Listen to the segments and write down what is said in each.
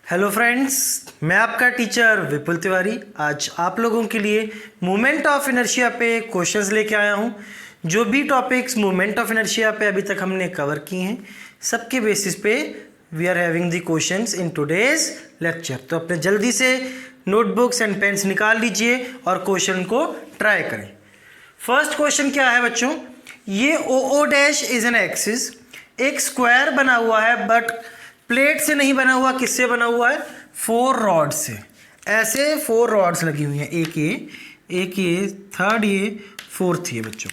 Hello friends, मैं आपका teacher विपुल तिवारी आज आप लोगों के लिए मोमेंट ऑफ इनर्शिया पे क्वेश्चंस लेके आया हूँ। जो भी टॉपिक्स मोमेंट ऑफ इनर्शिया पे अभी तक हमने कवर किए हैं, सबके बेसिस पे we are having the questions in today's lecture. तो अपने जल्दी से नोटबुक्स एंड पेन्स निकाल लीजिए और क्वेश्चन को ट्राई करें। फर्स्ट क्वेश्चन क्या है बच्चों, ये O dash is an axis, एक स्क्वायर बना हुआ है बट प्लेट से नहीं बना हुआ, किससे बना हुआ है? 4 रॉड से। ऐसे 4 रॉड्स लगी हुई हैं, एक ये, थर्ड ये, फोर्थ ये बच्चों।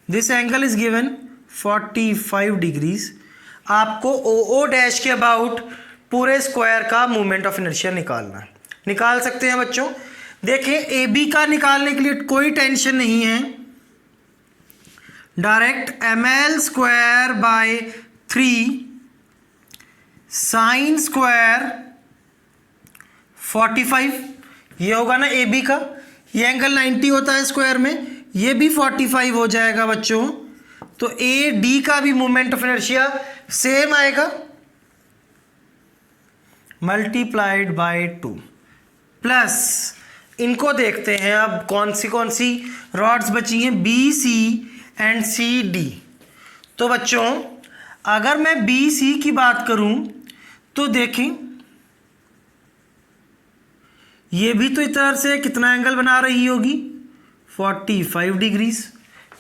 This angle is given 45 degrees. आपको ओ डैश के अबाउट पूरे स्क्वायर का मोमेंट ऑफ इनर्शिया निकालना है। निकाल सकते हैं बच्चों। देखिए ए बी का निकालने के लिए कोई टेंशन नहीं है, direct ml square by 3 sine square 45, ये होगा ना ए बी का। ये एंगल 90 होता है स्क्वायर में, ये भी 45 हो जाएगा बच्चों। तो ए डी का भी मोमेंट ऑफ इनर्शिया सेम आएगा, मल्टीप्लाइड बाय 2 प्लस इनको देखते हैं अब कौन सी रॉड्स बची हैं, B C and C D. तो बच्चों अगर मैं बी सी की बात करूं तो देखें, ये भी तो इस तरह से कितना एंगल बना रही होगी, 45 डिग्रीज।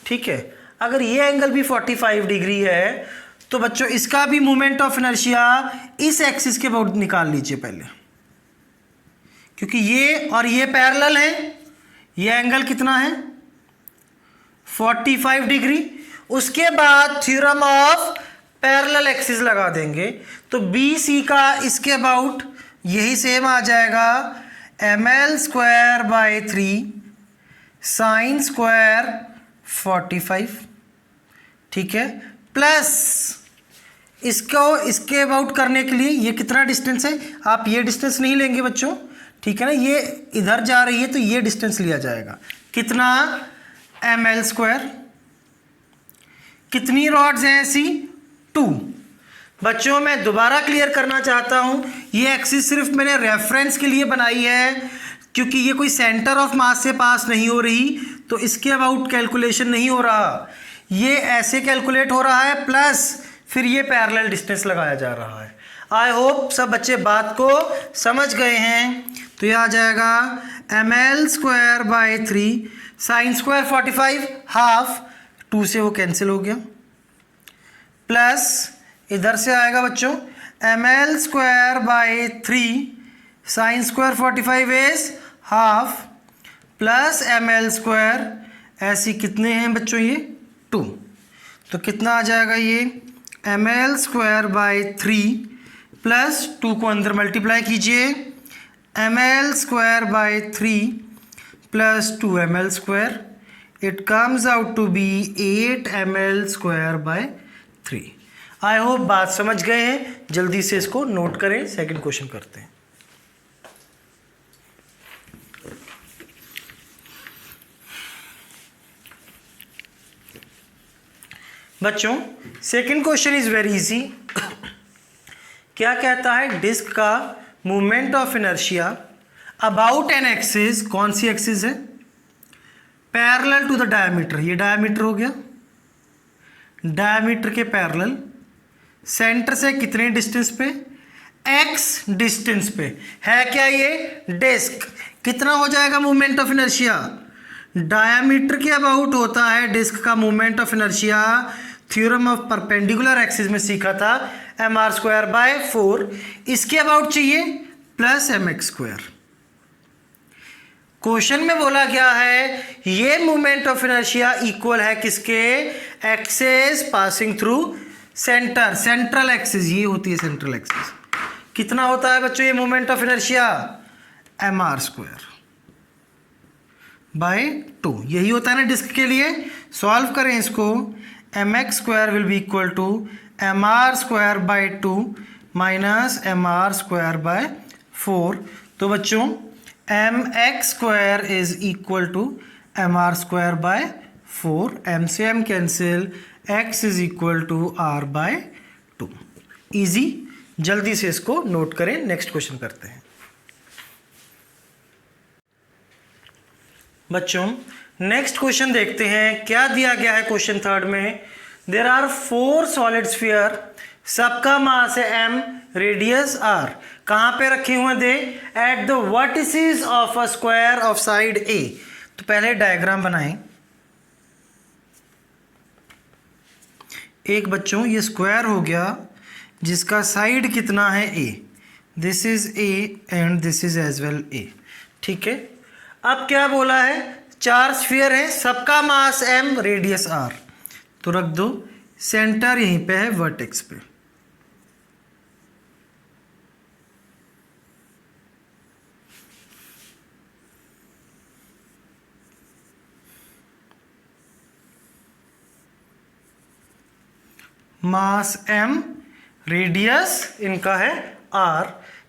ठीक है, अगर ये एंगल भी 45 डिग्री है तो बच्चों इसका भी मोमेंट ऑफ इनर्शिया इस एक्सिस के अबाउट निकाल लीजिए पहले, क्योंकि ये और ये पैरेलल है। ये एंगल कितना है, 45 डिग्री। उसके बाद थ्योरम ऑफ पैरेलल एक्सिस लगा देंगे तो बी सी का इसके अबाउट यही सेम आ जाएगा, ml square by 3 sine square 45। ठीक है, प्लस इसको इसके अबाउट करने के लिए ये कितना डिस्टेंस है, आप ये डिस्टेंस नहीं लेंगे बच्चों, ठीक है ना, ये इधर जा रही है तो ये डिस्टेंस लिया जाएगा, कितना, ml स्क्वायर। कितनी रॉड्स हैं ऐसी, 2। बच्चों मैं दोबारा क्लियर करना चाहता हूं, ये एक्सिस सिर्फ मैंने रेफरेंस के लिए बनाई है, क्योंकि ये कोई सेंटर ऑफ मास से पास नहीं हो रही, तो इसके अबाउट कैलकुलेशन नहीं हो रहा, ये ऐसे कैलकुलेट हो रहा है, प्लस फिर ये पैरेलल डिस्टेंस लगाया जा रहा है। आई होप सब बच्चे बात को समझ गए हैं। तो ये आ जाएगा ml square by 3 sine square 45 half, 2 से वो कैंसिल हो गया, प्लस इधर से आएगा बच्चों ml square by 3 sine square 45 is half, plus ml square, ऐसी कितने हैं बच्चों ये 2। तो कितना आ जाएगा ये ml स्क्वायर बाय 3 प्लस 2 को अंदर मल्टीप्लाई कीजिए, ml square by 3 plus 2 ml square, it comes out to be 8 ml square by 3। I hope बात समझ गए हैं। जल्दी से इसको नोट करें, सेकंड क्वेश्चन करते हैं। बच्चों second question is very easy. क्या कहता है, डिस्क का moment of inertia about an axis, कौन सी एक्सिस है, पैरेलल टू द डायमीटर, ये डायमीटर हो गया, डायमीटर के पैरेलल, सेंटर से कितने डिस्टेंस पे, x डिस्टेंस पे है, क्या ये डिस्क, कितना हो जाएगा मोमेंट ऑफ इनर्शिया, डायमीटर के अबाउट होता है डिस्क का moment of inertia, theorem of perpendicular axis में सीखा था, mr स्क्वायर बाय 4, इसके अबाउट चाहिए प्लस mx स्क्वायर। क्वेश्चन में बोला गया है ये मोमेंट ऑफ इनर्शिया इक्वल है किसके, axis passing through centre, central axis, ये होती है सेंट्रल एक्सिस। कितना होता है बच्चों ये moment of inertia, mr square by 2, यही होता है ना डिस्क के लिए। सॉल्व करें इसको, mx square will be equal to mr square by 2 minus mr square by 4। तो बच्चों mx square is equal to mr square by 4, m से m cancel, x is equal to r by 2। Easy, जल्दी से इसको note करें, next question करते हैं बच्चों। नेक्स्ट क्वेश्चन देखते हैं क्या दिया गया है क्वेश्चन थर्ड में। देयर आर 4 सॉलिड स्फीयर, सबका मास है m, रेडियस r। कहाँ पे रखे हुए दे? At the vertices of a square of side a। तो पहले डायग्राम बनाएं। एक बच्चों ये स्क्वायर हो गया जिसका साइड कितना है a, this is a and this is as well a। ठीक है, अब क्या बोला है? 4 स्फीयर हैं, सबका मास m, रेडियस r। तो रख दो, सेंटर यहीं पे है वर्टेक्स पे। मास m, रेडियस इनका है r।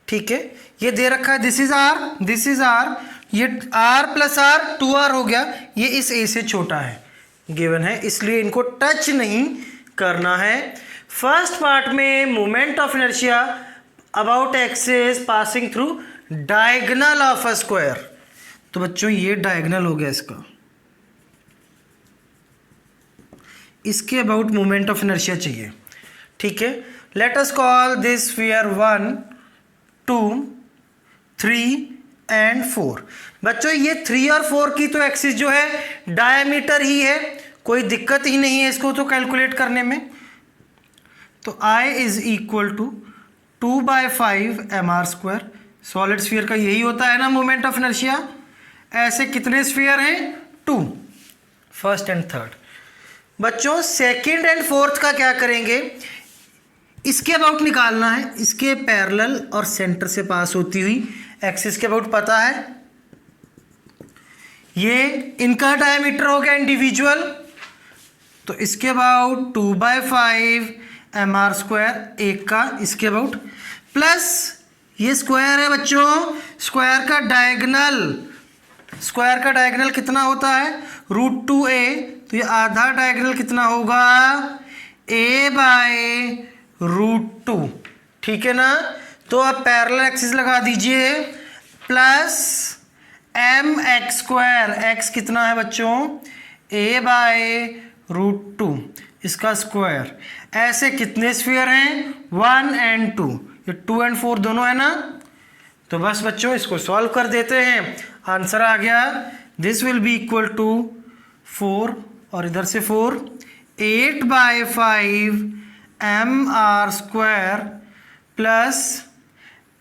ठीक है, ये दे रखा है this is r, this is r, ये r प्लस r 2r हो गया, ये इस a से छोटा है, गिवन है, इसलिए इनको टच नहीं करना है। फर्स्ट पार्ट में moment of inertia about axis passing through diagonal of a square. तो बच्चों ये डायगोनल हो गया इसका, इसके अबाउट मोमेंट ऑफ इनर्शिया चाहिए। ठीक है, let us call this sphere 1, 2, 3 and 4। बच्चों ये 3 और 4 की तो एक्सिस जो है डायमीटर ही है, कोई दिक्कत ही नहीं है इसको तो कैलकुलेट करने में। तो I is equal to 2/5 mr²। Solid sphere का यही होता है ना मोमेंट ऑफ इनर्शिया। ऐसे कितने स्फीयर हैं? 2, फर्स्ट एंड थर्ड। बच्चों सेकंड एंड फोर्थ का क्या करेंगे? इसके अबाउट निकालना है, इसके पैरेलल और सेंटर से पास होती हुई एक्सिस के अबाउट पता है। ये इनका डायमीटर हो गया इंडिविजुअल, तो इसके अबाउट 2/5 mr², एक का इसके अबाउट, प्लस ये स्क्वायर है बच्चों, स्क्वायर का डायगोनल, स्क्वायर का डायगोनल कितना होता है? √2a। तो ये आधा डायगोनल कितना होगा? a/√2। ठीक है ना, तो आप पैरेलल एक्सिस लगा दीजिए, प्लस mx², x कितना है बच्चों? a/√2, इसका स्क्वायर। ऐसे कितने स्फीयर हैं? 1 एंड 2, ये 2 एंड 4 दोनों है ना। तो बस बच्चों इसको सॉल्व कर देते हैं, आंसर आ गया। This will be equal to 4 और इधर से 4, 8/5 mr² प्लस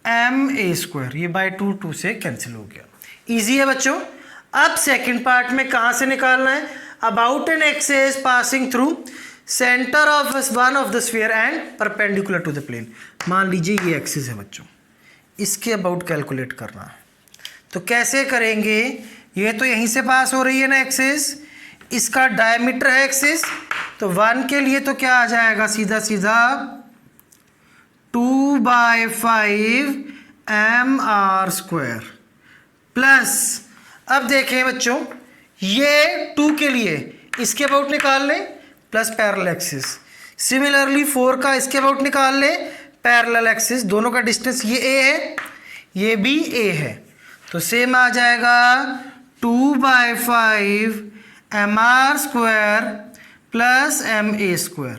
ma², ये बाय 2 से कैंसिल हो गया। इजी है बच्चों। अब सेकंड पार्ट में कहाँ से निकालना है? About an axis passing through centre of one of the sphere and perpendicular to the plane. मान लीजिए ये एक्सिस है बच्चों, इसके अबाउट कैलकुलेट करना है। तो कैसे करेंगे? ये तो यहीं से पास हो रही है ना एक्सिस, इसका डायमीटर है एक्सिस, तो 1 के लिए तो क्या आ जाएगा? सीधा सीधा 2/5 mr² प्लस, अब देखें बच्चों, ये 2 के लिए इसके अबाउट निकाल लें प्लस पैरेलल एक्सिस। सिमिलरली 4 का इसके अबाउट निकाल लें पैरेलल एक्सिस, दोनों का डिस्टेंस ये a है, ये भी a है, तो सेम आ जाएगा 2/5 mr² plus ma²।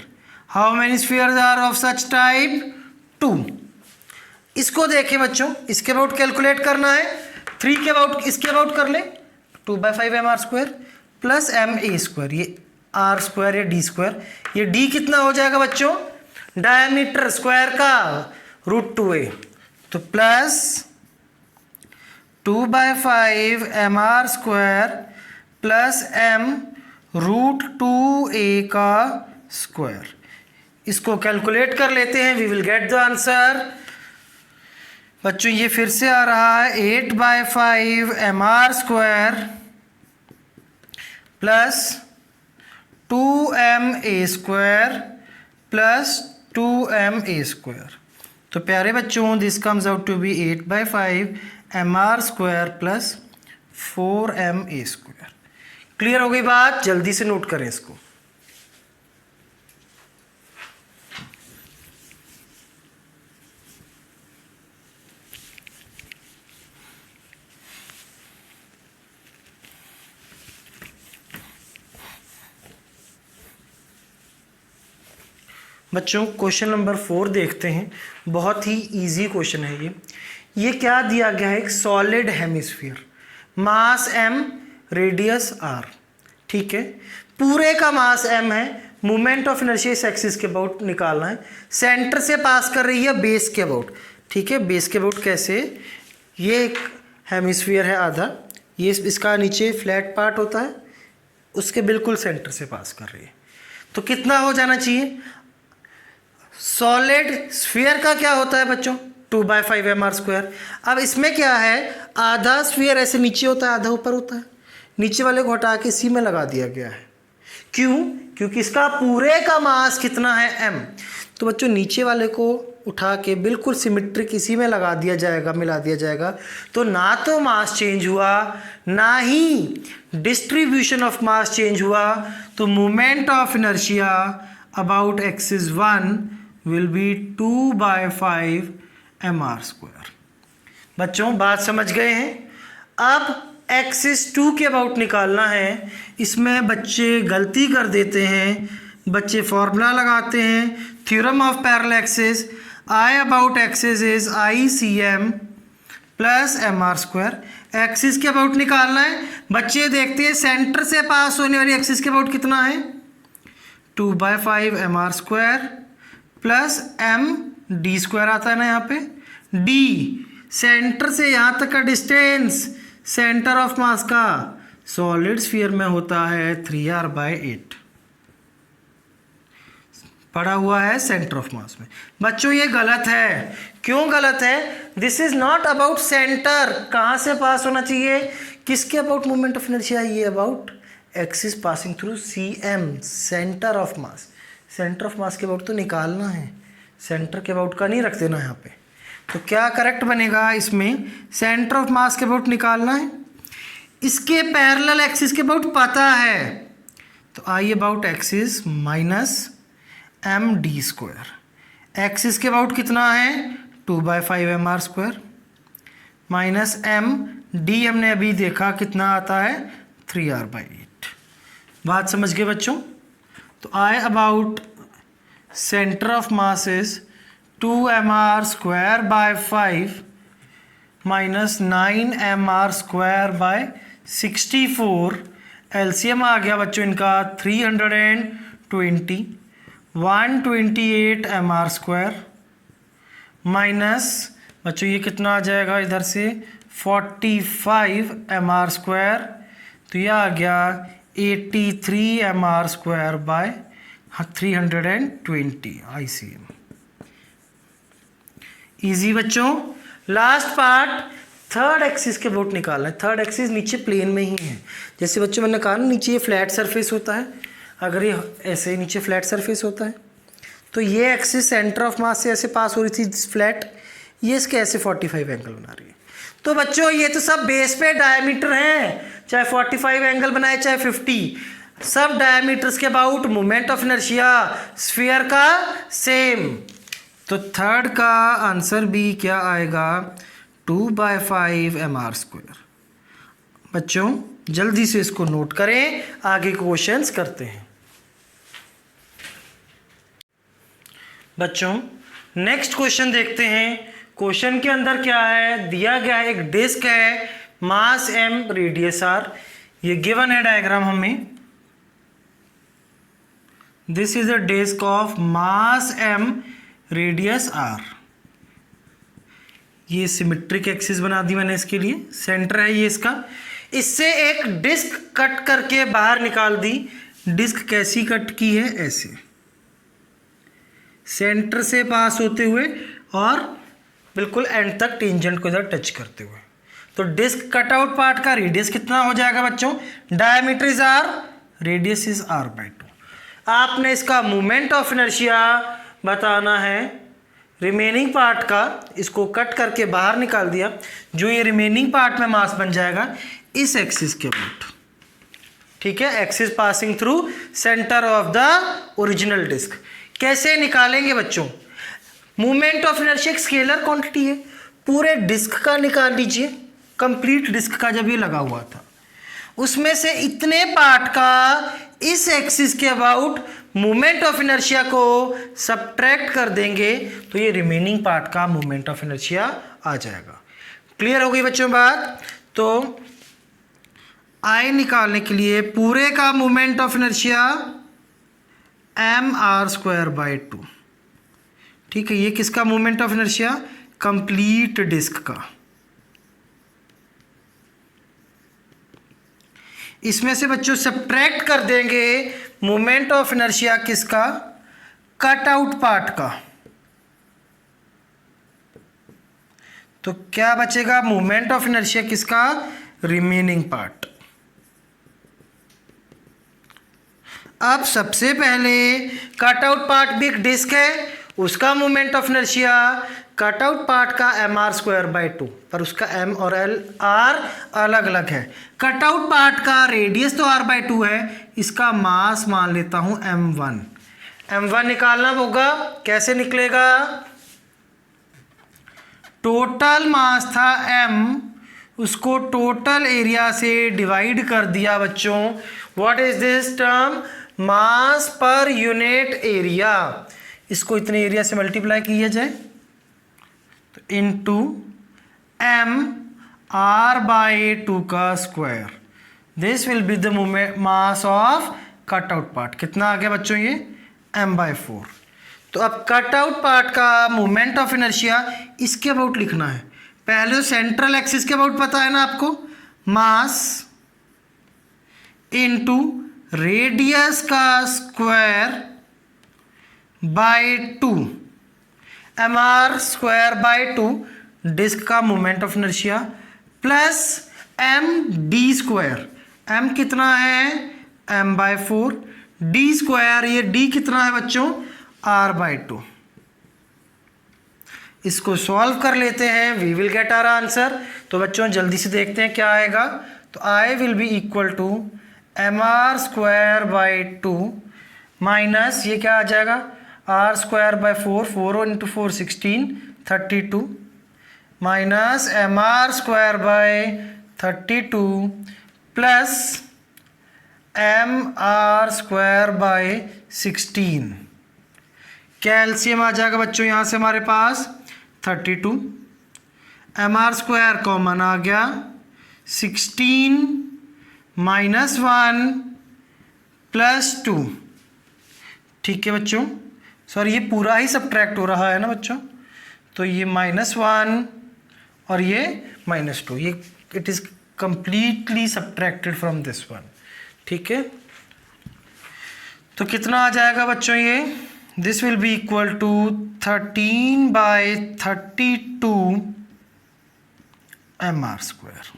How many spheres are of such type? 2। इसको देखें बच्चों, इसके अबाउट कैलकुलेट करना है, 3 के अबाउट इसके अबाउट कर लें, 2/5 mr² प्लस ma², ये r² या d², ये d कितना हो जाएगा बच्चों? डायमीटर स्क्वायर का √2a, तो plus 2/5 mr² plus m √2a का स्क्वायर। इसको कैलकुलेट कर लेते हैं, we will get the answer. बच्चों ये फिर से आ रहा है 8/5 mr² plus 2ma² plus 2ma²। तो प्यारे बच्चों this comes out to be 8/5 mr² plus 4ma²। Clear हो गई बात? जल्दी से नोट करें इसको। बच्चों क्वेश्चन नंबर 4 देखते हैं, बहुत ही इजी क्वेश्चन है ये क्या दिया गया है, एक सॉलिड हेमिस्फीयर, मास m, रेडियस r, ठीक है, पूरे का मास m है, मोमेंट ऑफ इनर्शिया इस एक्सिस के अबाउट निकालना है, सेंटर से पास कर रही है बेस के अबाउट, ठीक है, बेस के अबाउट कैसे, ये एक हेमिस्फीयर है आधा, ये इसका नीचे फ्लैट पार्ट होता है, उसके बिल्कुल सेंटर से पास कर रही है, तो कितना हो जाना चाहिए, सॉलिड स्फीयर का क्या होता है बच्चों 2/5 mr²। अब इसमें क्या है, आधा स्फीयर ऐसे नीचे होता है, आधा ऊपर होता है, नीचे वाले को हटा के इसी में लगा दिया गया है, क्यों, क्योंकि इसका पूरे का मास कितना है m, तो बच्चों नीचे वाले को उठा के बिल्कुल सिमेट्रिक इसी में लगा दिया जाएगा, मिला दिया जाएगा, तो ना तो मास चेंज हुआ ना ही डिस्ट्रीब्यूशन ऑफ मास चेंज हुआ, तो moment of inertia about axis 1 will be 2/5 mr²। बच्चों बात समझ गए हैं। अब एक्सिस 2 के अबाउट निकालना है, इसमें बच्चे गलती कर देते हैं, बच्चे फॉर्मूला लगाते हैं, theorem of parallel axis, I about axis is ICM plus mr²। Axis के अबाउट निकालना है, बच्चे देखते हैं सेंटर से पास होने वाली एक्सिस के अबाउट कितना है, 2/5 mr² प्लस md² आता है ना यहाँ पे, d सेंटर से यहाँ तक का डिस्टेंस, सेंटर ऑफ मास का सॉलिड स्फीयर में होता है 3r/8, पड़ा हुआ है सेंटर ऑफ मास में। बच्चों ये गलत है, क्यों गलत है, this is not about centre, कहाँ से पास होना चाहिए, किसके अबाउट मोमेंट ऑफ इनर्शिया, ये about axis passing through CM, centre of mass, centre of मास के अबाउट तो निकालना है, सेंटर के अबाउट का नहीं रख देना यहाँ पे। तो क्या करेक्ट बनेगा, इसमें सेंटर ऑफ मास के अबाउट निकालना है, इसके पैरेलल एक्सिस के अबाउट पता है, तो I about axis minus md², axis के अबाउट कितना है 2/5 mr² माइनस md हमने अभी देखा कितना आता है 3r/8। बात समझ गए बच्चों। तो I about centre of mass is 2mr² minus 9mr² 64, LCM आ गया बच्चों इनका 320, 128 mr² माइनस बच्चों ये कितना आ जाएगा इधर से 45 mr², तो ये आ गया 83 mr²/320 ICM। इजी बच्चों। लास्ट पार्ट थर्ड एक्सिस के अबाउट निकालना है, थर्ड एक्सिस नीचे प्लेन में ही है, जैसे बच्चों मैंने कहा ना नीचे ये फ्लैट सरफेस होता है, अगर ये ऐसे ही नीचे फ्लैट सरफेस होता है तो ये एक्सिस सेंटर ऑफ मास से ऐसे पास हो रही थी फ्लैट, ये इसके ऐसे 45 एंगल बना रही है। तो बच्चों ये तो सब बेस पे डायमीटर हैं, चाहे 45 एंगल बनाए चाहे 50, सब डायमीटर्स के about moment of inertia sphere का सेम। तो थर्ड का आंसर भी क्या आएगा 2/5 mr²। बच्चों जल्दी से इसको नोट करें, आगे क्वेश्चंस करते हैं। बच्चों नेक्स्ट क्वेश्चन देखते हैं। क्वेश्चन के अंदर क्या है, दिया गया है एक डिस्क है, मास m, रेडियस r, ये गिवन है डायग्राम हमें, this is a disc of mass m, radius r, ये सिमेट्रिक एक्सिस बना दी मैंने इसके लिए, सेंटर है ये इसका, इससे एक डिस्क कट करके बाहर निकाल दी। डिस्क कैसी कट की है, ऐसे सेंटर से पास होते हुए और बिल्कुल एंड तक टेंजेंट को इधर टच करते हुए। तो डिस्क कट आउट पार्ट का रेडियस कितना हो जाएगा बच्चों, diameter is r, radius is r/2। आपने इसका मोमेंट ऑफ इनर्शिया बताना है, रिमेनिंग पार्ट का इसको कट करके बाहर निकाल दिया, जो ये रिमेनिंग पार्ट में मास बन जाएगा इस एक्सिस के अबाउट, ठीक है, axis passing through centre of the original disc. कैसे निकालेंगे बच्चों, मूवमेंट ऑफ इनर्शिया एक स्केलर क्वांटिटी है, पूरे डिस्क का निकाल लीजिए, कंप्लीट डिस्क का जब ये लगा हुआ था उसमें से इतने पार्ट का इस एक्सिस के अबाउट मोमेंट ऑफ इनर्शिया को सब्ट्रैक्ट कर देंगे तो ये रिमेनिंग पार्ट का मोमेंट ऑफ इनर्शिया आ जाएगा। क्लियर हो गई बच्चों बात? तो आई निकालने के लिए पूरे का मोमेंट ऑफ इनर्शिया mr²/2। ठीक है, ये किसका moment of inertia? Complete disc का। इसमें से बच्चों सब्ट्रैक्ट कर देंगे मोमेंट ऑफ इनर्शिया किसका? कट आउट पार्ट का। तो क्या बचेगा? मोमेंट ऑफ इनर्शिया किसका? Remaining part. अब सबसे पहले कट आउट पार्ट भी एक डिस्क है, उसका moment of inertia cut out part का mr²/2, पर उसका m और l r अलग अलग है। कट आउट पार्ट का रेडियस तो r/2 है, इसका मास मान लेता हूं m1। m1 निकालना होगा, कैसे निकलेगा? टोटल मास था m, उसको टोटल एरिया से डिवाइड कर दिया बच्चों। What is this term? Mass per unit area. इसको इतने एरिया से मल्टीप्लाई किया जाए तो इनटू m r/2 का square. This will be the mass of cut out part. कितना आ गया बच्चों? ये m/4। तो अब कट आउट पार्ट का मोमेंट ऑफ इनर्शिया इसके अबाउट लिखना है। पहले तो सेंट्रल एक्सिस के अबाउट पता है ना आपको, मास इनटू रेडियस का स्क्वायर बाय 2, mr²/2 डिस्क का moment of inertia plus md²। m कितना है? m/4। d², ये d कितना है बच्चों? r/2। इसको सॉल्व कर लेते हैं, we will get our answer. तो बच्चों जल्दी से देखते हैं क्या आएगा। तो I will be equal to mr²/2 minus ये क्या आ जाएगा? r²/4, 4 × 4 16, 32 minus mr²/32 plus mr²/16। Calcium आ जाएगा बच्चों यहाँ से हमारे पास 32, mr² कॉमन आ गया, 16 -1 + 2। ठीक है बच्चों, सॉरी ये पूरा ही सब्ट्रैक्ट हो रहा है ना बच्चों, तो ये -1 और ये -2, ये it is completely subtracted from this one. ठीक है, तो कितना आ जाएगा बच्चों? ये this will be equal to 13/32 mr²।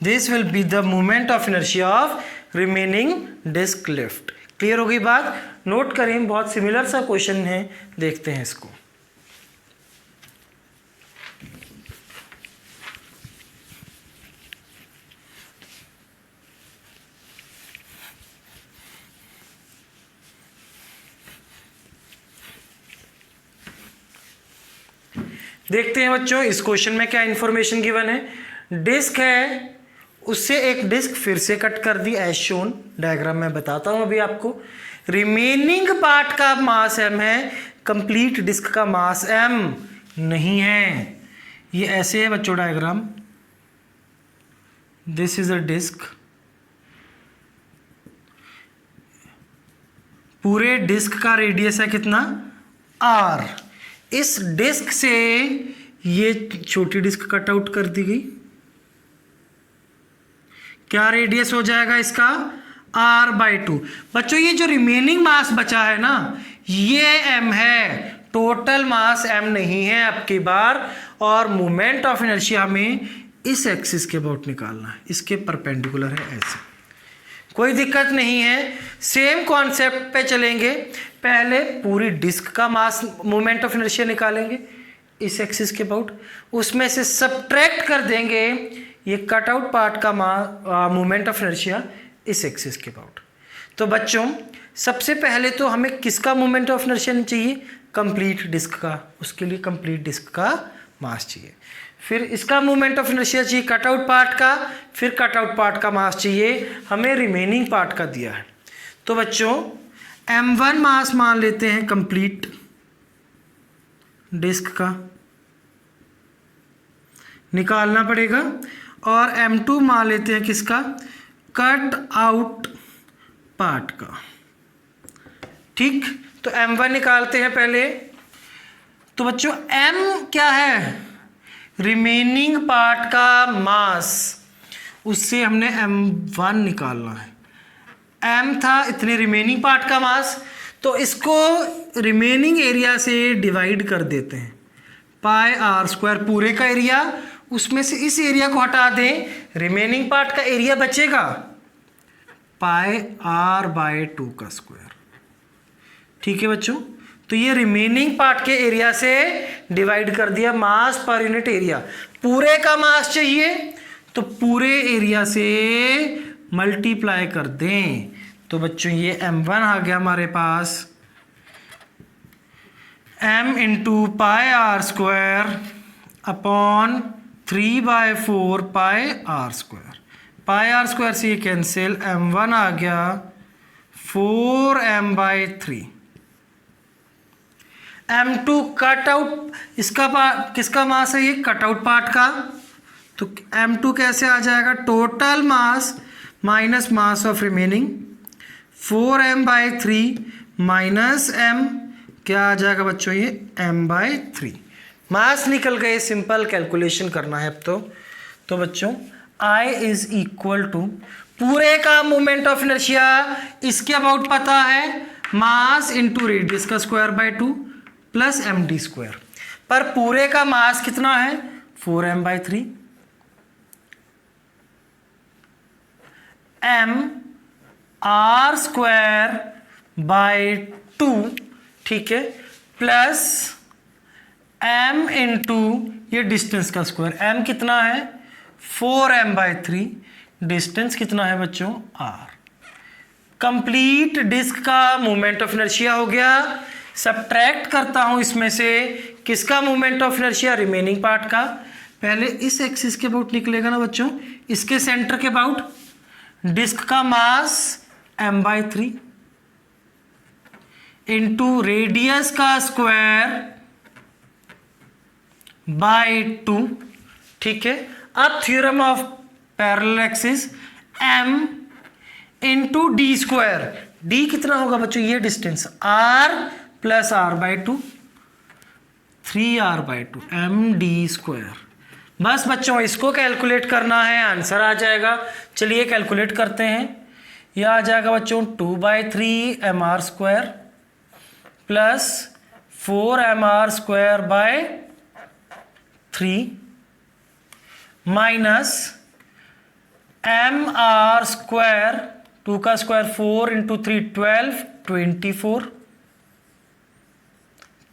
This will be the moment of inertia of remaining disc left. Clear हो गई बात? नोट करें, बहुत सिमिलर सा क्वेश्चन है, देखते हैं इसको। देखते हैं बच्चों इस क्वेश्चन में क्या इंफॉर्मेशन गिवन है। डिस्क है, उससे एक डिस्क फिर से कट कर दी एज शोन। डायग्राम में बताता हूं अभी आपको। रिमेनिंग पार्ट का मास m है, कंप्लीट डिस्क का मास m नहीं है। ये ऐसे है बच्चों diagram, this is a disc, पूरे डिस्क का रेडियस है कितना? r। इस डिस्क से ये छोटी डिस्क कट आउट कर दी गई, क्या रेडियस हो जाएगा इसका? r/2। बच्चों ये जो रिमेनिंग मास बचा है ना, ये m है, टोटल मास m नहीं है आपकी बार। और मोमेंट ऑफ इनर्शिया हमें इस एक्सिस के अबाउट निकालना है, इसके परपेंडिकुलर है ऐसे, कोई दिक्कत नहीं है। सेम कॉन्सेप्ट पे चलेंगे, पहले पूरी डिस्क का मास मोमेंट ऑफ इनर्शिया निकालेंगे इस एक्सिस के अबाउट, उसमें से सब्ट्रैक्ट कर देंगे ये कट आउट पार्ट का मोमेंट ऑफ इनर्शिया इस एक्सिस के अबाउट। तो बच्चों सबसे पहले तो हमें किसका मोमेंट ऑफ इनर्शिया चाहिए? कंप्लीट डिस्क का, उसके लिए कंप्लीट डिस्क का मास चाहिए। फिर इसका मोमेंट ऑफ इनर्शिया चाहिए कटआउट पार्ट का, फिर कटआउट पार्ट का मास चाहिए, हमें रिमेनिंग पार्ट का दिया है। तो बच्चों m1 मास मान लेते हैं कंप्लीट डिस्क का, निकालना पड़ेगा, और m2 मान लेते हैं किसका, कट आउट पार्ट का। ठीक, तो m1 निकालते हैं पहले। तो बच्चों m क्या है, रिमेनिंग पार्ट का मास, उससे हमने m1 निकालना है। m था इतने रिमेनिंग पार्ट का मास, तो इसको रिमेनिंग एरिया से डिवाइड कर देते हैं, पाई आर स्क्वायर पूरे का एरिया, उसमें से इस एरिया को हटा दें, रिमेनिंग पार्ट का एरिया बचेगा पाई आर बाय 2 का स्क्वायर। ठीक है बच्चों, तो ये रिमेनिंग पार्ट के एरिया से डिवाइड कर दिया मास पर यूनिट एरिया। पूरे का मास चाहिए तो पूरे एरिया से मल्टीप्लाई कर दें। तो बच्चों ये m1 आ गया हमारे पास, m into pi r square upon 3/4 pi r square. Pi r square से ये कैंसिल, m1 आ गया 4m/3। m2 कट आउट, इसका किसका मास है, ये कट आउट पार्ट का, तो m2 कैसे आ जाएगा, total mass minus mass of remaining, 4m/3 minus m, क्या आ जाएगा बच्चों, ये m/3। मास निकल गए, सिंपल कैलकुलेशन करना है अब तो बच्चों I इज इक्वल टू पूरे का मोमेंट ऑफ इनर्शिया, इसके अबाउट पता है, मास इंटू रेडियस का square by 2 plus md square, पर पूरे का मास कितना है 4m/3, m r square by 2, ठीक है, प्लस m इंटू ये डिस्टेंस का स्क्वायर, m कितना है 4m/3, डिस्टेंस कितना है बच्चों r। कंप्लीट डिस्क का मोमेंट ऑफ इनर्शिया हो गया। सब्ट्रैक्ट करता हूं इसमें से किसका moment of inertia, remaining part का। पहले इस एक्सिस के अबाउट निकलेगा ना बच्चों, इसके सेंटर के अबाउट, डिस्क का मास m/3 इंटू रेडियस का स्क्वायर बाय 2, ठीक है। अब theorem of parallel axis, m into D square, D कितना होगा बच्चों, ये distance r plus r/2, 3r/2 md square. बस बच्चों इसको कैलकुलेट करना है, आंसर आ जाएगा। चलिए कैलकुलेट करते हैं। यह आ जाएगा बच्चों 2/3 mr square plus 4mr square by 3 minus mr square, 2 का square 4 into 3 12, 24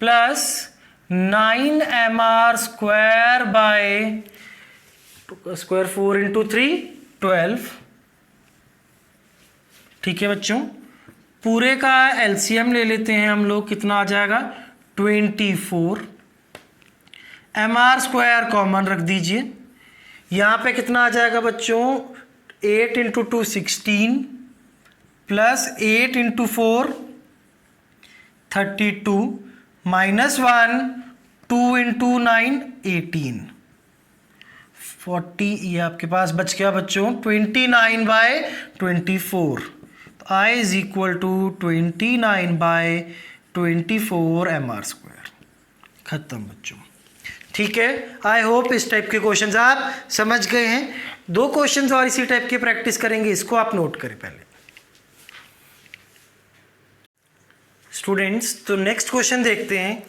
plus 9mr square by 2 का स्क्वायर 4 इंटू 3 12, ठीक है बच्चों। पूरे का एलसीएम ले लेते हैं हम लोग, कितना आ जाएगा 24, mr स्क्वायर कॉमन रख दीजिए, यहाँ पे कितना आ जाएगा बच्चों 8 into 2 16 plus 8 into 4 32 minus 1 2 into 9 18 40, ये आपके पास बच गया बच्चों 29/24। तो I is equal to 29/24 mr square. खत्म बच्चों, ठीक है। आई होप इस टाइप के क्वेश्चंस आप समझ गए हैं। 2 क्वेश्चंस और इसी टाइप की प्रैक्टिस करेंगे, इसको आप नोट करें पहले स्टूडेंट्स। तो नेक्स्ट क्वेश्चन देखते हैं।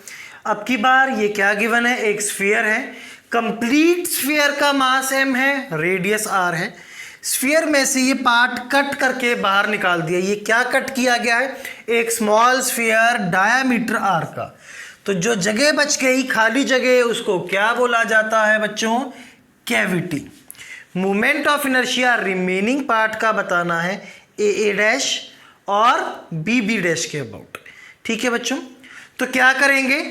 अब की बार ये क्या गिवन है, एक स्फीयर है, कंप्लीट स्फीयर का मास m है, रेडियस r है। स्फीयर में से ये पार्ट कट करके बाहर निकाल दिया। ये क्या कट किया गया है, एक स्मॉल स्फीयर डायामीटर r का। तो जो जगह बच गई खाली जगह, उसको क्या बोला जाता है बच्चों, cavity. Moment of inertia remaining part का बताना है, a डैश और b डैश के अबाउट, ठीक है बच्चों। तो क्या करेंगे,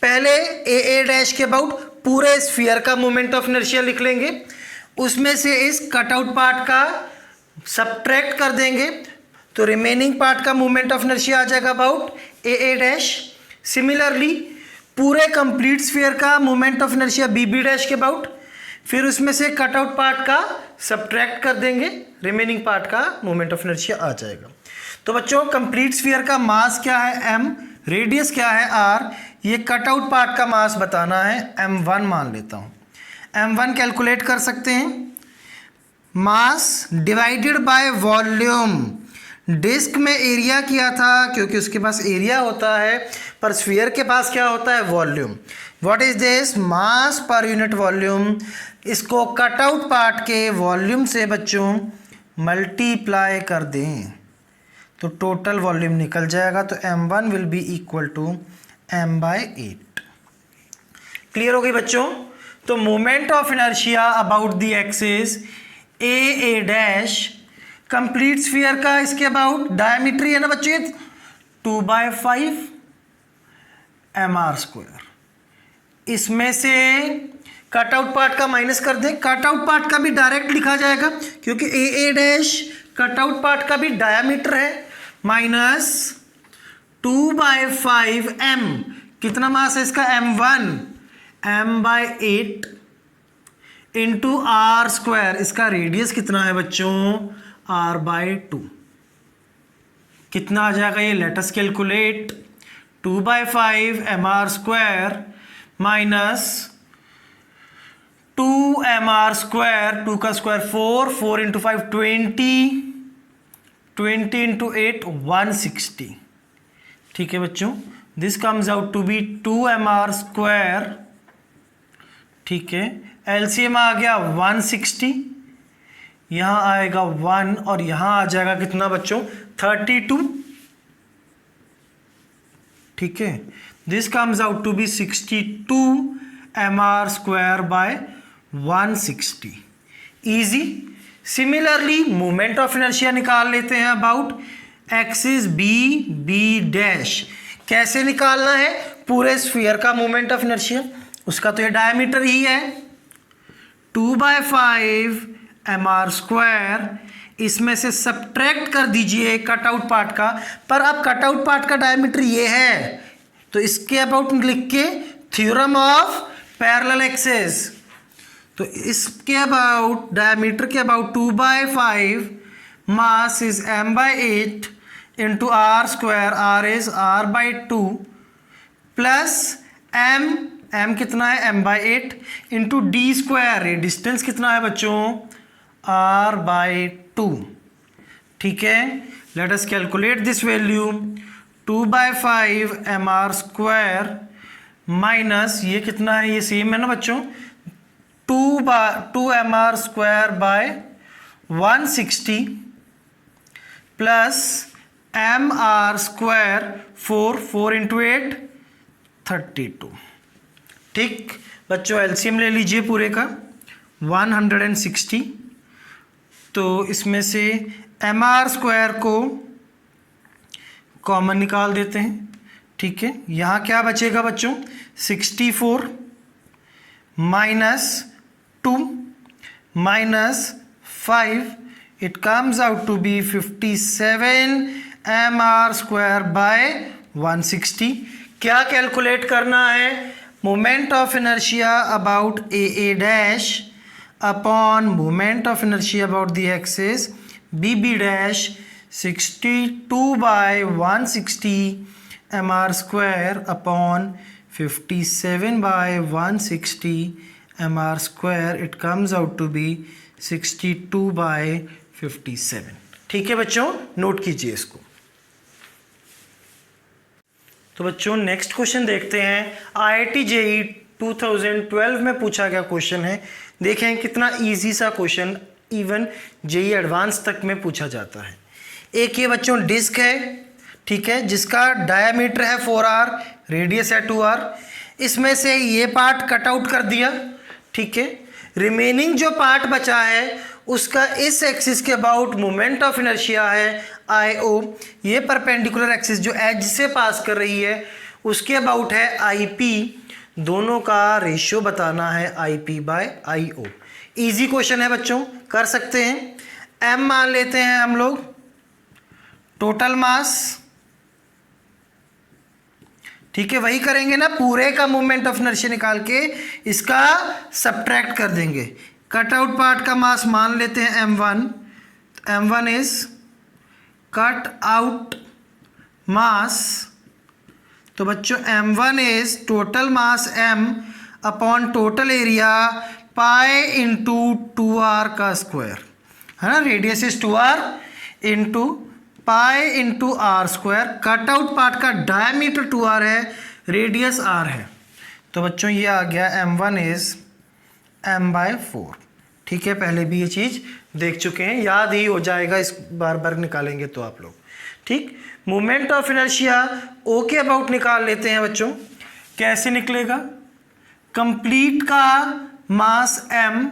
पहले ए डैश के अबाउट पूरे स्फीयर का मोमेंट ऑफ इनर्शिया लिख लेंगे, उसमें से इस कटआउट पार्ट का सब्ट्रैक्ट कर देंगे, तो रिमेनिंग पार्ट का मोमेंट ऑफ इनर्शिया आ जाएगा अबाउट ए डैश। सिमिलरली पूरे कंप्लीट स्फीयर का moment of inertia B dash के अबाउट, फिर उसमें से कटआउट पार्ट का सब्ट्रैक्ट कर देंगे, रिमेनिंग पार्ट का मोमेंट ऑफ इनर्शिया आ जाएगा। तो बच्चों कंप्लीट स्फीयर का मास क्या है m, रेडियस क्या है r, ये कटआउट पार्ट का मास बताना है, m1 मान लेता हूँ। m1 कैलकुलेट कर सकते हैं, mass divided by volume. Disc में एरिया किया था क्योंकि उसके पास एरिया होता है, पर स्फीयर के पास क्या होता है, volume. What is this, mass per unit volume. इसको कटआउट पार्ट के वॉल्यूम से बच्चों मल्टीप्लाई कर दें तो टोटल वॉल्यूम निकल जाएगा, तो m1 will be equal to m/8। Clear हो गई बच्चों। तो moment of inertia about the axis A dash, complete sphere का इसके अबाउट डायमीटर है ना बच्चों, 2/5 mr²। इसमें से कटआउट पार्ट का माइनस कर दें, कटआउट पार्ट का भी डायरेक्ट लिखा जाएगा क्योंकि ए डैश कटआउट पार्ट का भी डायमीटर है, माइनस 2/5 m, कितना मास है इसका, m1, m/8 इंटू r², इसका रेडियस कितना है बच्चों, r/2। कितना आ जाएगा ये, let us calculate. 2/5 mr² minus 2mr², 2 का स्क्वायर 4, 4 इंटू 5 20, 20 इंटू 8 160। ठीक है बच्चों, this comes out to be 2mr²। ठीक है, एलसीएम आ गया 160, यहाँ आएगा 1 और यहाँ आ जाएगा कितना बच्चों, 32। ठीक है, this comes out to be 62 mr²/160। Easy. Similarly moment of inertia निकाल लेते हैं अबाउट एक्सिस बी डैश। कैसे निकालना है, पूरे स्फीयर का मोमेंट ऑफ इनर्शिया, उसका तो ये डायमीटर ही है 2/5 mr²। इसमें से सब्ट्रैक्ट कर दीजिए कटआउट पार्ट का, पर अब कटआउट पार्ट का डायमीटर ये है तो इसके अबाउट लिख के थ्योरम ऑफ पैरेलल एक्सिस, तो इसके अबाउट डायमीटर के about 2/5 mass is m/8 into r², r is r/2 plus m कितना है, m/8 इंटू d², डिस्टेंस कितना है बच्चों, r/2। ठीक है, let us calculate this value. 2/5 mr² minus ये कितना है, ये सेम है ना बच्चों, 2 mr²/160 प्लस mr², 4 इंटू 8 32। ठीक बच्चों, एलसीएम ले लीजिए पूरे का 160, तो इसमें से mr² को कॉमन निकाल देते हैं। ठीक है, यहाँ क्या बचेगा बच्चों, 64 minus 2 minus 5, it comes out to be 57 mr²/160। क्या कैलकुलेट करना है, moment of inertia about A dash upon moment of inertia about the axis B dash, 62/160 mr² upon 57/160 mr², it comes out to be 62/57। ठीक है बच्चों, note कीजिए इसको। तो बच्चों नेक्स्ट क्वेश्चन देखते हैं। IIT JEE 2012 में पूछा गया क्वेश्चन है। देखें कितना इजी सा क्वेश्चन इवन JEE एडवांस तक में पूछा जाता है। एक ये बच्चों डिस्क है, ठीक है, जिसका डायमीटर है 4r, रेडियस है 2r। इसमें से ये पार्ट कट आउट कर दिया, ठीक है। रिमेनिंग जो पार्ट बचा है उसका इस एक्सिस के अबाउट मोमेंट ऑफ इनर्शिया है IO। ये परपेंडिकुलर एक्सिस जो एज से पास कर रही है उसके अबाउट है IP, दोनों का रेशियो बताना है IP/IO। इजी क्वेश्चन है बच्चों, कर सकते हैं। M मान लेते हैं हम लोग, टोटल मास, ठीक है, वही करेंगे ना, पूरे का मोमेंट ऑफ इनर्शिया निकाल के इसका सब्ट्रैक्ट कर देंगे। कट आउट पार्ट का मास मान लेते हैं M1, M1 is cut out मास, तो बच्चों M1 is total mass M upon total area pi into 2r का स्क्वायर, है ना, radius is 2r into pi into r square. Cut out part का डायमीटर 2r है, रेडियस r है, तो बच्चों ये आ गया M1 इज M/4। ठीक है, पहले भी ये चीज़ देख चुके हैं, याद ही हो जाएगा, इस बार बार निकालेंगे तो आप लोग। ठीक, मोमेंट ऑफ इनर्शिया O के अबाउट निकाल लेते हैं बच्चों। कैसे निकलेगा? कंप्लीट का मास M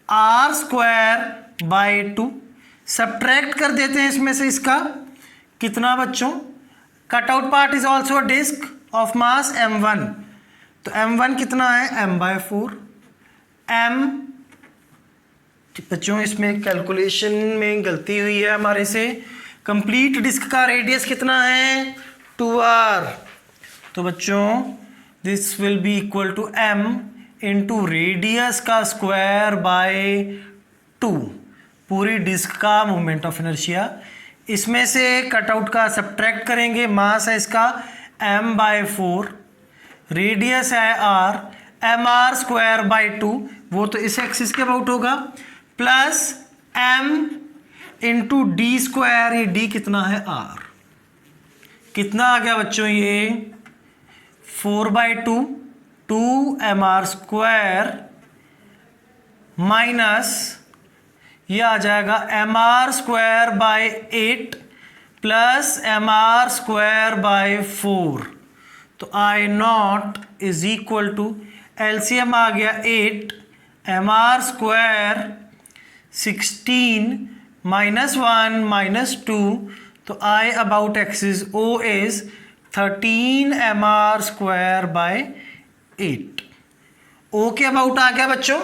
r²/2, सब्ट्रैक्ट कर देते हैं इसमें से इसका कितना बच्चों, cut out part is also disc of mass M1, तो M1 कितना है M/4। M बच्चों इसमें कैलकुलेशन में गलती हुई है हमारे से, कंप्लीट डिस्क का रेडियस कितना है 2r, तो बच्चों this will be equal to M into radius का स्क्वायर बाय 2, पूरी डिस्क का मोमेंट ऑफ इनर्शिया। इसमें से कटआउट का सब्ट्रैक्ट करेंगे, मास है इसका M/4, रेडियस है r, mr²/2, वो तो इस एक्सिस के अबाउट होगा, प्लस m इंटू d², ये d कितना है r, कितना आ गया बच्चों ये 4/2, 2mr² माइनस ये आ जाएगा mr²/8 प्लस mr²/4, तो I0 is equal to, LCM आ गया 8, mr² 16 माइनस 1 माइनस 2, तो I about axis O is 13 mr²/8। O के अबाउट आ गया बच्चों।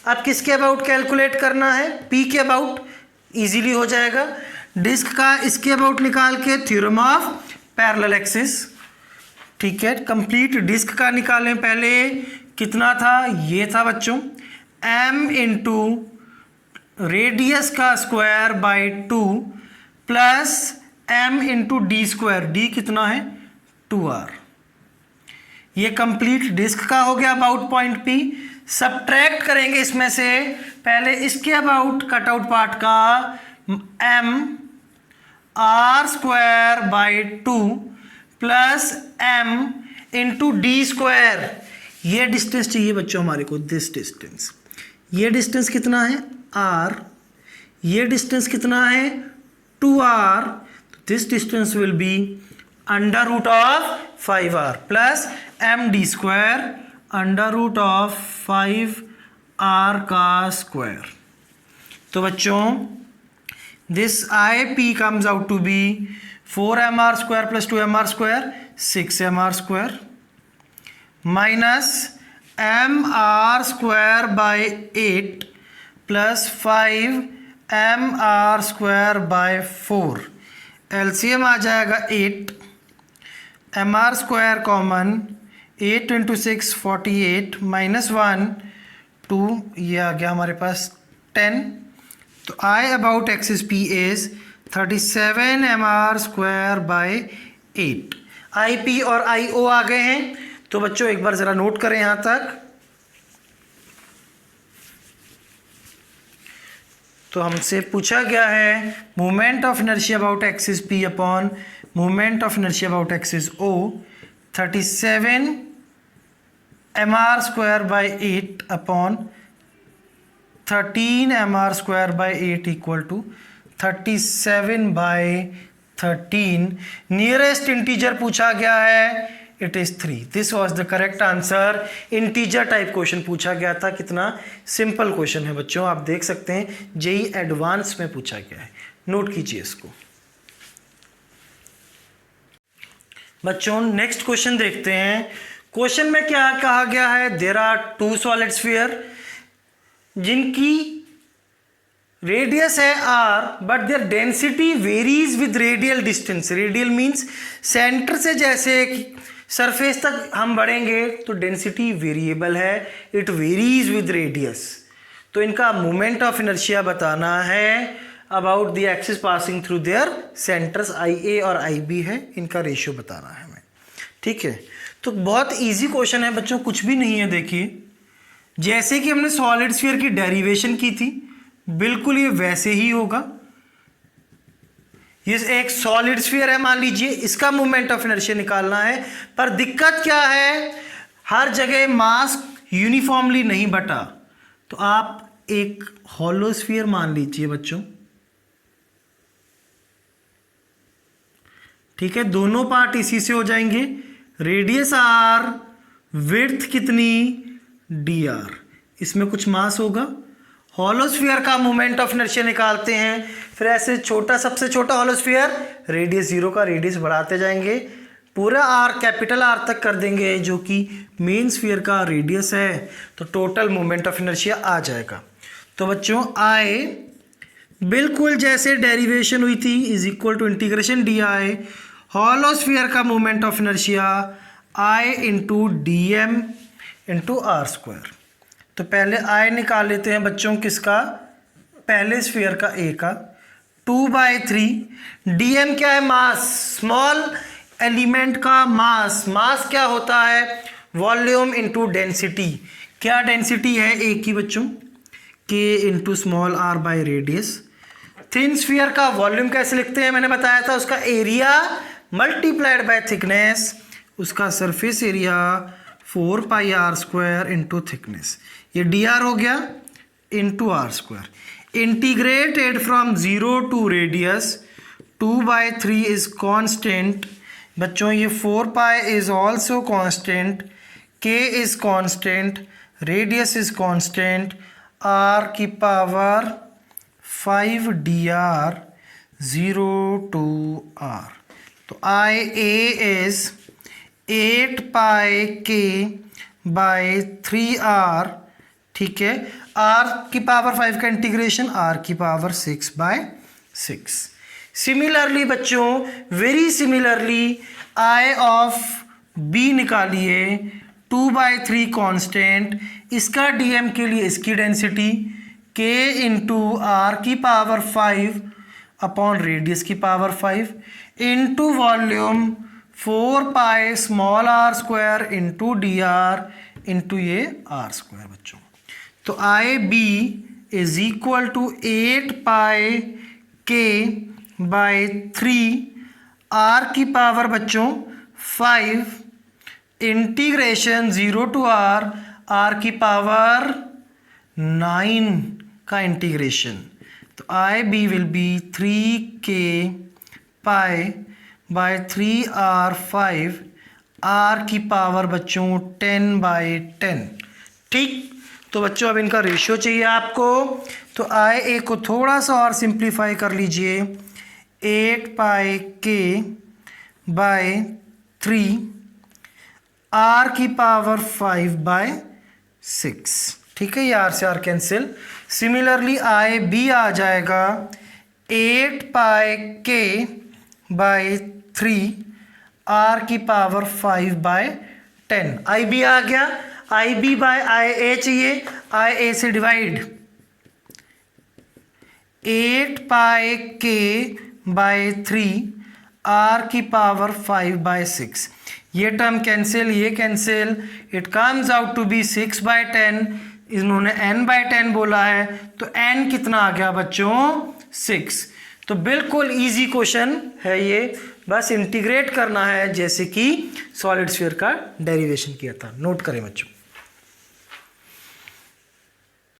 अब किसके अबाउट कैलकुलेट करना है? P के अबाउट, इजीली हो जाएगा। डिस्क का इसके अबाउट निकाल के थ्योरम ऑफ पैरेलल एक्सिस, ठीक है, कंप्लीट डिस्क का निकालें पहले, कितना था, ये था बच्चों m इंटू रेडियस का square by 2 plus m into d², d कितना है 2r, ये कंप्लीट डिस्क का हो गया अबाउट पॉइंट P। सब्ट्रैक्ट करेंगे इसमें से पहले इसके अबाउट कटआउट पार्ट का m r²/2 plus m into d², ये डिस्टेंस चाहिए बच्चों हमारे को, दिस डिस्टेंस, ये डिस्टेंस कितना है r, ये डिस्टेंस कितना है 2r, this distance will be √5r plus md² √5r का स्क्वायर। तो बच्चों this IP comes out to be 4mr² plus 2mr², 6mr² minus mr²/8 plus 5mr²/4, LCM आ जाएगा 8, mr² कॉमन, 8 इंटू 6 48 माइनस 1 2, ये आ गया हमारे पास 10, तो I about axis P is 37 mr²/8। IP और IO आ गए हैं, तो बच्चों एक बार ज़रा नोट करें यहाँ तक। तो हमसे पूछा गया है moment of inertia about axis P upon moment of inertia about axis O, 37 mr²/8 upon 13 mr²/8 equal to 37/13। Nearest integer पूछा गया है, it is 3। This was the correct answer. Integer type question पूछा गया था, कितना सिंपल क्वेश्चन है बच्चों, आप देख सकते हैं जेई एडवांस में पूछा गया है, नोट कीजिए इसको। बच्चों नेक्स्ट क्वेश्चन देखते हैं। क्वेश्चन में क्या कहा गया है, there are two solid sphere जिनकी रेडियस है r but their density varies with radial distance. Radial means centre से जैसे सरफेस तक हम बढ़ेंगे तो डेंसिटी वेरिएबल है, इट वेरीज विद रेडियस। तो इनका मोमेंट ऑफ इनर्शिया बताना है about the axis passing through their centres IA और IB है, इनका रेशियो बताना है हमें। ठीक है, तो बहुत इजी क्वेश्चन है बच्चों, कुछ भी नहीं है। देखिए जैसे कि हमने सॉलिड स्फीयर की डेरिवेशन की थी, बिल्कुल ये वैसे ही होगा। ये एक सॉलिड स्फीयर है मान लीजिए, इसका मोमेंट ऑफ इनर्शिया निकालना है, पर दिक्कत क्या है, हर जगह मास यूनिफॉर्मली नहीं बटा। तो आप एक हॉलो स्फीयर मान लीजिए बच्चों, ठीक है, दोनों पार्ट इसी से हो जाएंगे, रेडियस r, विड्थ कितनी dr, इसमें कुछ मास होगा। हॉलो स्फीयर का मोमेंट ऑफ इनर्शिया निकालते हैं, फिर ऐसे छोटा सबसे छोटा हॉलो स्फीयर रेडियस 0 का रेडियस बढ़ाते जाएंगे, पूरा r कैपिटल R तक कर देंगे जो कि मेन स्फीयर का रेडियस है, तो टोटल मोमेंट ऑफ इनर्शिया आ जाएगा। तो बच्चों I बिल्कुल जैसे डेरिवेशन हुई थी is equal to integration DI, hollow sphere का moment of inertia I into DM into r²। तो पहले I निकाल लेते हैं बच्चों, किसका, पहले स्फीयर का A का, 2/3। DM क्या है, मास, स्मॉल एलिमेंट का मास। मास क्या होता है, वॉल्यूम इंटू डेंसिटी। क्या डेंसिटी है A की बच्चों, K into small r by radius. Thin sphere का वॉल्यूम कैसे लिखते हैं, मैंने बताया था, उसका एरिया मल्टीप्लाइड बाय थिकनेस, उसका surface area 4πr² into thickness, ये dr हो गया into r²। Integrated from 0 to radius, 2/3 is constant बच्चों, ये 4π is also constant, k is constant, radius is constant, r की पावर 5 dr 0 to r। तो IA is 8πk by 3r, ठीक है, r की पावर 5 का इंटीग्रेशन r की power 6/6। Similarly बच्चों, very similarly I of B निकालिए, 2/3 कांस्टेंट, इसका DM के लिए इसकी डेंसिटी K इंटू R की पावर 5 अपॉन रेडियस की power 5 into volume 4π small r² into dr into ये r² बच्चों। तो IB is equal to 8πk by 3 r की पावर बच्चों 5 इंटीग्रेशन 0 टू r की पावर 9 का इंटीग्रेशन। तो IB will be 3k pi by 3r5 r की पावर बच्चों 10/10। ठीक, तो बच्चों अब इनका रेशियो चाहिए आपको, तो IA को थोड़ा सा और सिंप्लीफाई कर लीजिए, 8πk बाई 3 r की पावर 5/6। ठीक है, ये r से r कैंसिल। सिमिलरली IB आ जाएगा 8πk बाई 3 r की पावर 5/10। IB आ गया, IB बाय IA चाहिए, IA से डिवाइड, 8πk बाई 3 r की पावर 5/6। ये टर्म कैंसिल, ये cancel, it comes out to be 6/10। इन्होंने n/10 बोला है, तो n कितना आ गया बच्चों, 6। तो बिल्कुल इजी क्वेश्चन है ये, बस इंटीग्रेट करना है जैसे कि सॉलिड स्फीयर का डेरिवेशन किया था। नोट करें बच्चों।